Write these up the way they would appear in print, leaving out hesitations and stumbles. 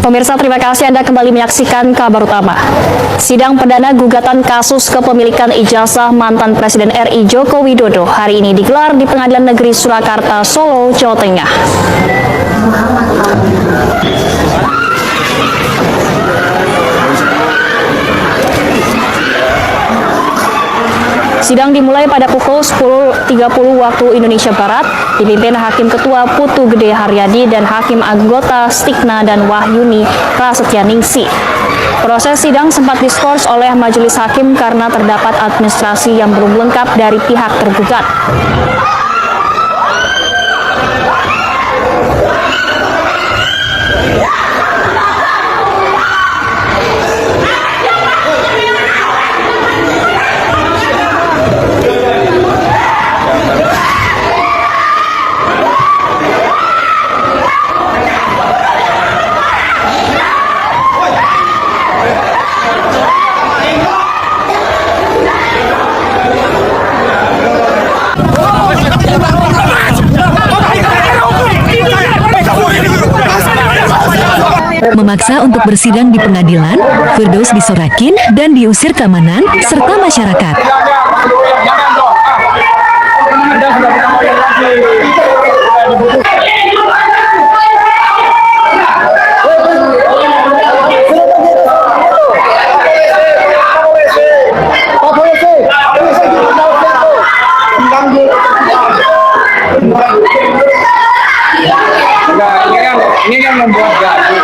Pemirsa, terima kasih Anda kembali menyaksikan kabar utama. Sidang perdana gugatan kasus kepemilikan ijazah mantan Presiden RI Joko Widodo hari ini digelar di Pengadilan Negeri Surakarta, Solo, Jawa Tengah. Sidang dimulai pada pukul 10.30 waktu Indonesia Barat, dipimpin Hakim Ketua Putu Gede Haryadi dan Hakim Anggota Stigna dan Wahyuni Prasetyaningsih. Proses sidang sempat diskors oleh majelis hakim karena terdapat administrasi yang belum lengkap dari pihak tergugat. Memaksa untuk bersidang di pengadilan, Firdaus disorakin dan diusir keamanan serta masyarakat. Ini kan membuat gaduh.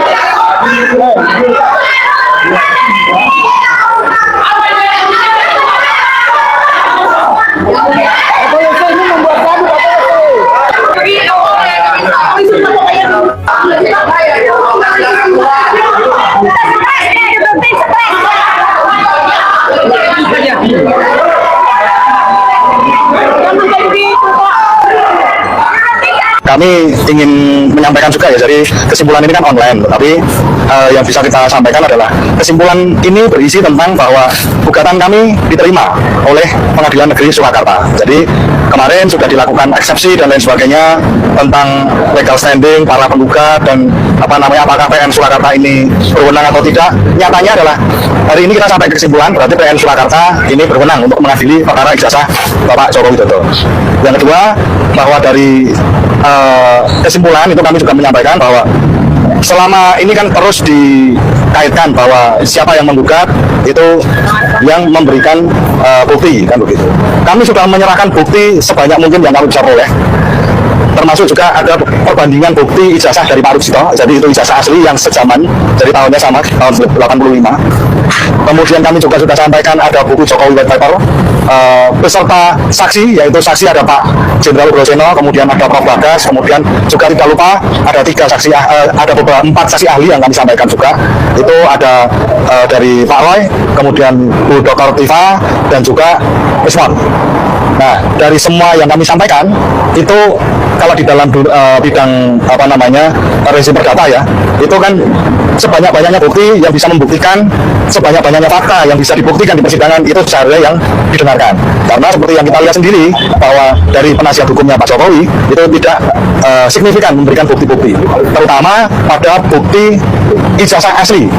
Kami ingin menyampaikan juga ya, jadi kesimpulan ini kan online, tapi yang bisa kita sampaikan adalah kesimpulan ini berisi tentang bahwa gugatan kami diterima oleh Pengadilan Negeri Surakarta. Jadi kemarin sudah dilakukan eksepsi dan lain sebagainya tentang legal standing para penggugat dan apakah PN Surakarta ini berwenang atau tidak. Nyatanya adalah hari ini kita sampai ke kesimpulan berarti PN Surakarta ini berwenang untuk mengadili perkara ijazah Bapak Joko Widodo. Yang kedua, bahwa dari kesimpulan itu kami juga menyampaikan bahwa selama ini kan terus dikaitkan bahwa siapa yang menggugat itu yang memberikan bukti, kan begitu. Kami sudah menyerahkan bukti sebanyak mungkin yang kami bisa peroleh, termasuk juga ada perbandingan bukti ijazah dari Pak Rucito, jadi itu ijazah asli yang sejaman, jadi tahunnya sama, tahun 85. Kemudian kami juga sudah sampaikan ada buku Jokowi White Paper beserta saksi, yaitu saksi ada Pak Jenderal Broseno, kemudian ada Prof. Bagas, kemudian juga tidak lupa ada 3 saksi, ada beberapa 4 saksi ahli yang kami sampaikan juga. Itu ada dari Pak Roy, kemudian Bu Dr. Tifa, dan juga Ismon. Nah, dari semua yang kami sampaikan itu kalau di dalam bidang rezim perdata ya, itu kan sebanyak-banyaknya bukti yang bisa membuktikan, sebanyak-banyaknya fakta yang bisa dibuktikan di persidangan itu seharusnya yang didengarkan. Karena seperti yang kita lihat sendiri bahwa dari penasihat hukumnya Pak Jokowi itu tidak signifikan memberikan bukti-bukti, terutama pada bukti ijazah asli.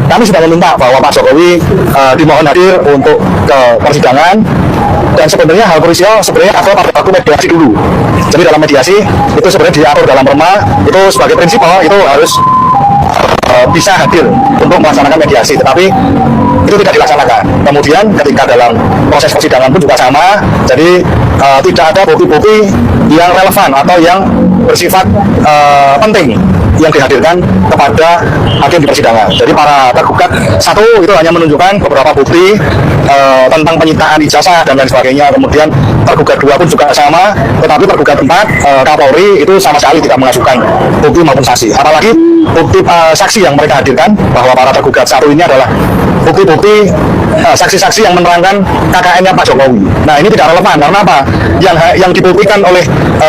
Kami sudah meminta bahwa Pak Jokowi dimohon hadir untuk ke persidangan, dan sebenarnya hal krusial sebenarnya adalah pada waktu mediasi dulu. Jadi dalam mediasi itu sebenarnya diatur dalam norma itu sebagai prinsip bahwa itu harus bisa hadir untuk melaksanakan mediasi, tetapi itu tidak dilaksanakan. Kemudian ketika dalam proses persidangan pun juga sama, jadi tidak ada bukti-bukti yang relevan atau yang bersifat penting yang dihadirkan kepada hakim di persidangan. Jadi para tergugat satu itu hanya menunjukkan beberapa bukti tentang penyitaan ijazah dan lain sebagainya. Kemudian tergugat 2 pun juga sama, tetapi tergugat 4 Kapolri itu sama sekali tidak mengajukan bukti maupun saksi. Apalagi bukti saksi yang mereka hadirkan bahwa para tergugat 1 ini adalah bukti-bukti saksi-saksi yang menerangkan KKN-nya Pak Jokowi. Nah, ini tidak relevan karena apa? Yang dibuktikan oleh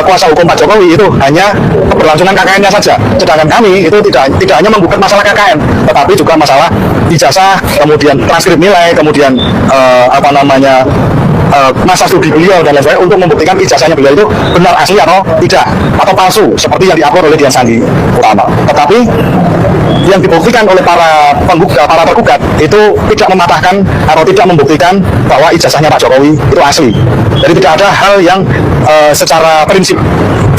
kuasa hukum Pak Jokowi itu hanya keberlangsungan KKN-nya saja. Sedangkan kami itu tidak hanya menggugat masalah KKN, tetapi juga masalah ijazah, kemudian transkrip nilai, kemudian masa studi beliau dan lain sebagainya untuk membuktikan ijazahnya beliau itu benar asli atau tidak, atau palsu seperti yang diupload oleh Dian Sandi Utama. Tetapi yang dibuktikan oleh para tergugat itu tidak mematahkan atau tidak membuktikan bahwa ijazahnya Pak Jokowi itu asli. Jadi tidak ada hal yang secara prinsip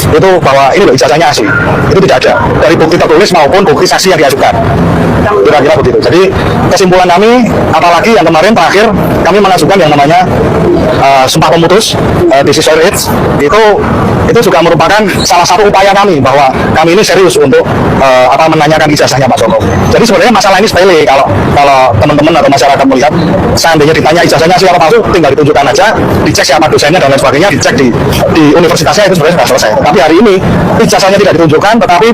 itu bahwa ini loh ijazahnya asli, itu tidak ada dari bukti tertulis maupun bukti saksi yang diajukan, kira-kira begitu. Jadi kesimpulan kami, apalagi yang kemarin terakhir kami mengajukan yang namanya sumpah pemutus decision itu juga merupakan salah satu upaya kami bahwa kami ini serius untuk menanyakan ijazahnya Pak Jokowi. Jadi sebenarnya masalah ini sepele, kalau teman-teman atau masyarakat melihat seandainya ditanya ijazahnya asli atau palsu, tinggal ditunjukkan aja, dicek siapa dosennya dan lain sebagainya, dicek di universitasnya, itu sebenarnya sudah selesai. Tapi hari ini ijazahnya tidak ditunjukkan, tetapi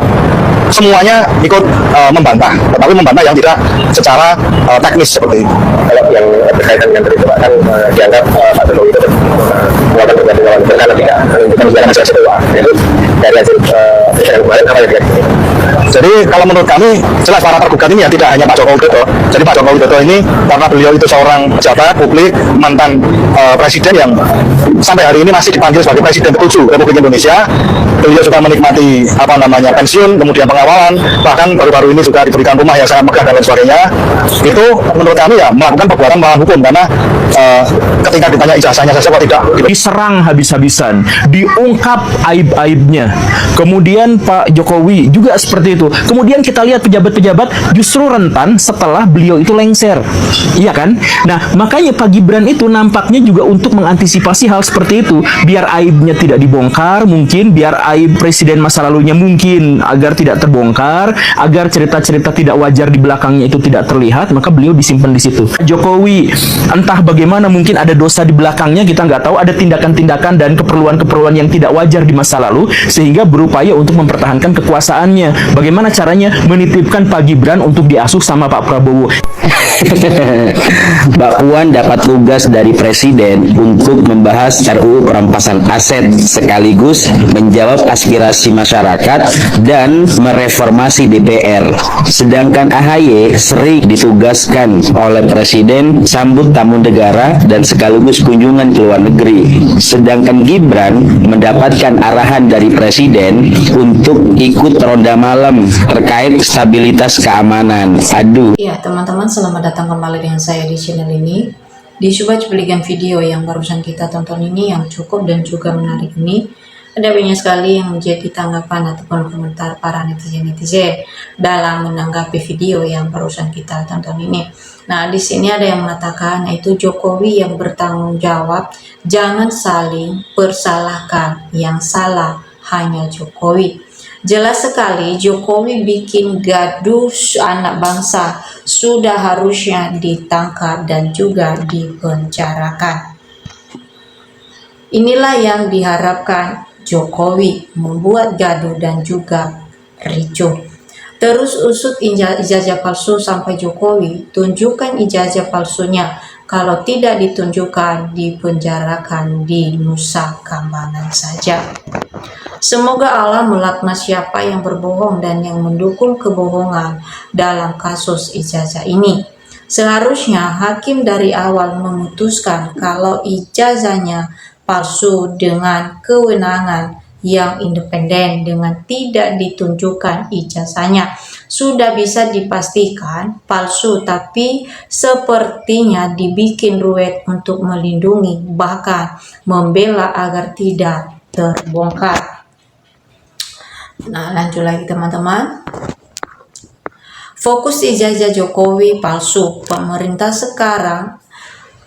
semuanya ikut membantah, tetapi membantah yang tidak secara teknis seperti itu. Kalau yang berkaitan dengan itu kan dianggap Pak Jokowi itu melakukan perbuatan berkala tidak menunjukkan sejarah hasil kedua. Jadi dari hasil persidangan kemarin apa yang dikatakan? Jadi kalau menurut kami jelas para tergugat ini ya tidak hanya Pak Jokowi Widodo. Jadi Pak Jokowi Widodo ini karena beliau itu seorang pejabat publik, mantan presiden yang sampai hari ini masih dipanggil sebagai presiden ke-7 Republik Indonesia. Beliau juga menikmati pensiun, kemudian pengawalan, bahkan baru-baru ini juga diberikan rumah yang sangat megah dan lain sebagainya. Itu menurut kami ya melakukan perbuatan melawan hukum, karena ketika ditanya ijazahnya saja kok tidak diserang habis-habisan, diungkap aib-aibnya. Kemudian Pak Jokowi juga seperti itu. Kemudian kita lihat pejabat-pejabat justru rentan setelah beliau itu lengser. Iya kan? Nah, makanya Pak Gibran itu nampaknya juga untuk mengantisipasi hal seperti itu, biar aibnya tidak dibongkar, mungkin biar aib presiden masa lalunya mungkin agar tidak terbongkar, agar cerita-cerita tidak wajar di belakangnya itu tidak terlihat, maka beliau disimpan di situ. Jokowi entah bagaimana, mungkin ada dosa di belakangnya, kita nggak tahu, ada tindakan-tindakan dan keperluan-keperluan yang tidak wajar di masa lalu, sehingga berupaya untuk mempertahankan kekuasaannya. Bagaimana caranya? Menitipkan Pak Gibran untuk diasuh sama Pak Prabowo. Mbak Puan dapat tugas dari Presiden untuk membahas RUU perampasan aset sekaligus menjawab aspirasi masyarakat dan mereformasi DPR. Sedangkan AHY sering ditugaskan oleh Presiden sambut tamu negara dan sekaligus kunjungan ke luar negeri. Sedangkan Gibran mendapatkan arahan dari Presiden untuk ikut ronda malam terkait stabilitas keamanan. Aduh. Ya, teman-teman, selamat datang kembali dengan saya di channel ini. Di coba cuplikan video yang barusan kita tonton ini yang cukup dan juga menarik ini, ada banyak sekali yang menjadi tanggapan ataupun komentar para netizen-netizen dalam menanggapi video yang barusan kita tonton ini. Nah, di sini ada yang mengatakan yaitu Jokowi yang bertanggung jawab, jangan saling persalahkan, yang salah hanya Jokowi. Jelas sekali Jokowi bikin gaduh anak bangsa, sudah harusnya ditangkap dan juga dipenjarakan. Inilah yang diharapkan Jokowi, membuat gaduh dan juga ricuh. Terus usut ijazah palsu sampai Jokowi, tunjukkan ijazah palsunya. Kalau tidak ditunjukkan, dipenjarakan di Nusa Kambangan saja. Semoga Allah melaknat siapa yang berbohong dan yang mendukung kebohongan dalam kasus ijazah ini. Seharusnya hakim dari awal memutuskan kalau ijazahnya palsu dengan kewenangan yang independen dengan tidak ditunjukkan ijazahnya. Sudah bisa dipastikan palsu, tapi sepertinya dibikin ruwet untuk melindungi, bahkan membela agar tidak terbongkar. Nah, lanjut lagi teman-teman. Fokus ijazah Jokowi palsu. Pemerintah sekarang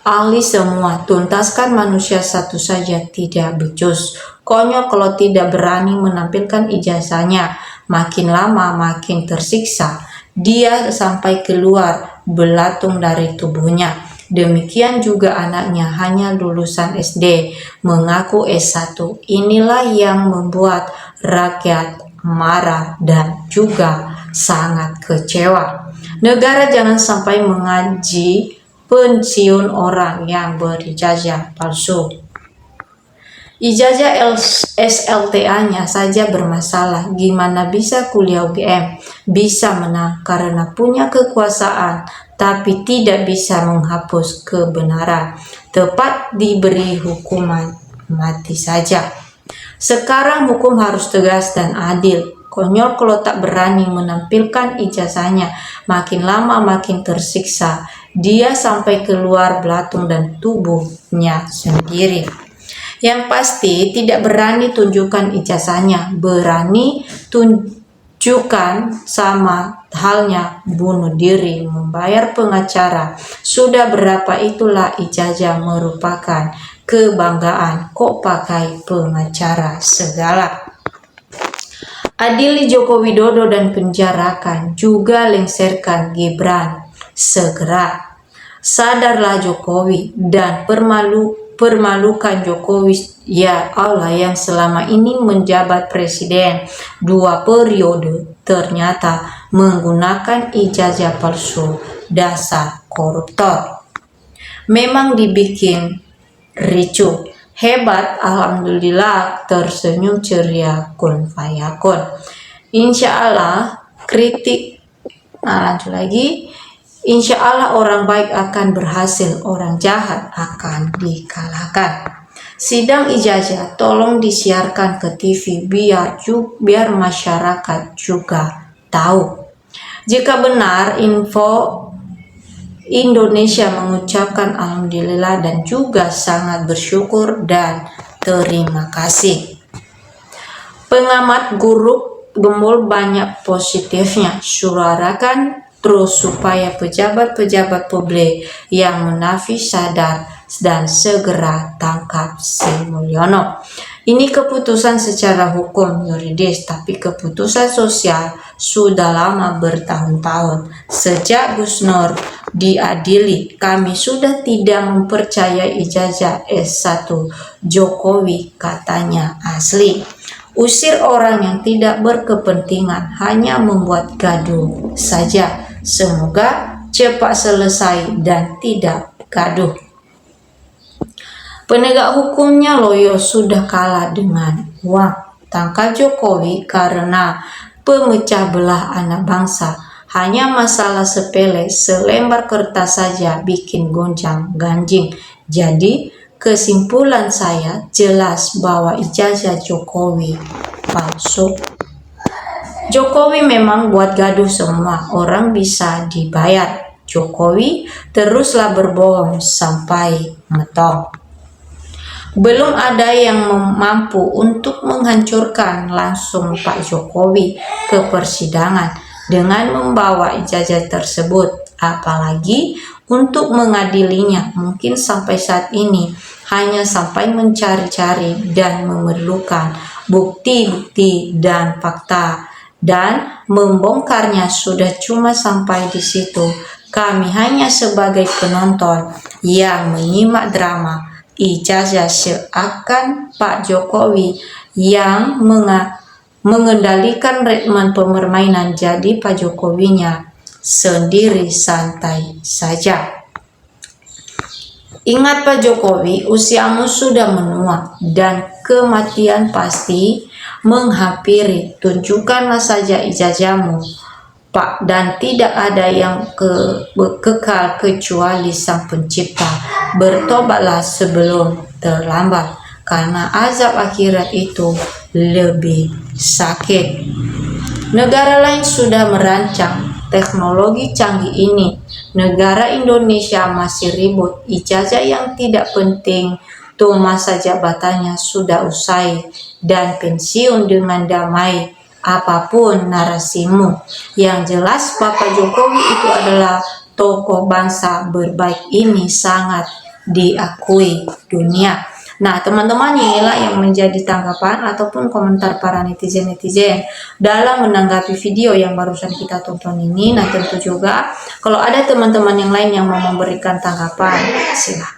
ahli semua, tuntaskan manusia satu saja, tidak becus. Konyol kalau tidak berani menampilkan ijazahnya. Makin lama makin tersiksa. Dia sampai keluar belatung dari tubuhnya. Demikian juga anaknya, hanya lulusan SD, mengaku S1. Inilah yang membuat rakyat marah dan juga sangat kecewa. Negara jangan sampai mengaji pensiun orang yang berijazah palsu. Ijazah SLTA-nya saja bermasalah. Gimana bisa kuliah UGM? Bisa menang karena punya kekuasaan, tapi tidak bisa menghapus kebenaran. Tepat diberi hukuman mati saja. Sekarang hukum harus tegas dan adil. Konyol kalau tak berani menampilkan ijazahnya, makin lama makin tersiksa. Dia sampai keluar belatung dan tubuhnya sendiri. Yang pasti tidak berani tunjukkan ijazahnya, berani tunjukkan sama halnya bunuh diri, membayar pengacara. Sudah berapa itulah ijazah merupakan kebanggaan, kok pakai pengacara segala. Adili Joko Widodo dan penjarakan, juga lengserkan Gibran segera. Sadarlah Jokowi dan permalukan Jokowi, ya Allah, yang selama ini menjabat presiden 2 periode ternyata menggunakan ijazah palsu, dasar koruptor. Memang dibikin ricuh. Hebat, alhamdulillah, tersenyum ceria kun fayakun. Insya Allah kritik, lanjut lagi. Insya Allah orang baik akan berhasil, orang jahat akan dikalahkan. Sidang ijazah tolong disiarkan ke TV biar masyarakat juga tahu. Jika benar info, Indonesia mengucapkan alhamdulillah dan juga sangat bersyukur dan terima kasih. Pengamat Guru Gembul banyak positifnya, suarakan terus supaya pejabat-pejabat publik yang munafik sadar dan segera tangkap Sri Mulyono. Ini keputusan secara hukum yuridis, tapi keputusan sosial sudah lama bertahun-tahun. Sejak Gus Nur diadili, kami sudah tidak mempercayai ijazah S1 Jokowi, katanya asli. Usir orang yang tidak berkepentingan, hanya membuat gaduh saja. Semoga cepat selesai dan tidak gaduh. Penegak hukumnya loyo sudah kalah dengan uang. Tangkap Jokowi karena pemecah belah anak bangsa. Hanya masalah sepele, selembar kertas saja bikin gonjang ganjing. Jadi kesimpulan saya jelas bahwa ijazah Jokowi palsu. Jokowi memang buat gaduh semua, orang bisa dibayar. Jokowi teruslah berbohong sampai metong. Belum ada yang mampu untuk menghancurkan langsung Pak Jokowi ke persidangan dengan membawa ijazah tersebut, apalagi untuk mengadilinya. Mungkin sampai saat ini hanya sampai mencari-cari dan memerlukan bukti-bukti dan fakta, dan membongkarnya sudah cuma sampai di situ. Kami hanya sebagai penonton yang menyimak drama ijazah seakan Pak Jokowi yang mengendalikan ritme permainan, jadi Pak Jokowinya sendiri santai saja. Ingat Pak Jokowi, usiamu sudah menua dan kematian pasti menghampiri. Tunjukkanlah saja ijazahmu, Pak, dan tidak ada yang kekal kecuali Sang Pencipta. Bertobatlah sebelum terlambat, karena azab akhirat itu lebih sakit. Negara lain sudah merancang teknologi canggih ini. Negara Indonesia masih ribut. Ijazah yang tidak penting, tuh masa jabatannya sudah usai dan pensiun dengan damai. Apapun narasimu, yang jelas Bapak Jokowi itu adalah tokoh bangsa berbaik, ini sangat diakui dunia. Nah teman-teman, inilah yang menjadi tanggapan ataupun komentar para netizen-netizen dalam menanggapi video yang barusan kita tonton ini. Nah tentu juga kalau ada teman-teman yang lain yang mau memberikan tanggapan, silahkan.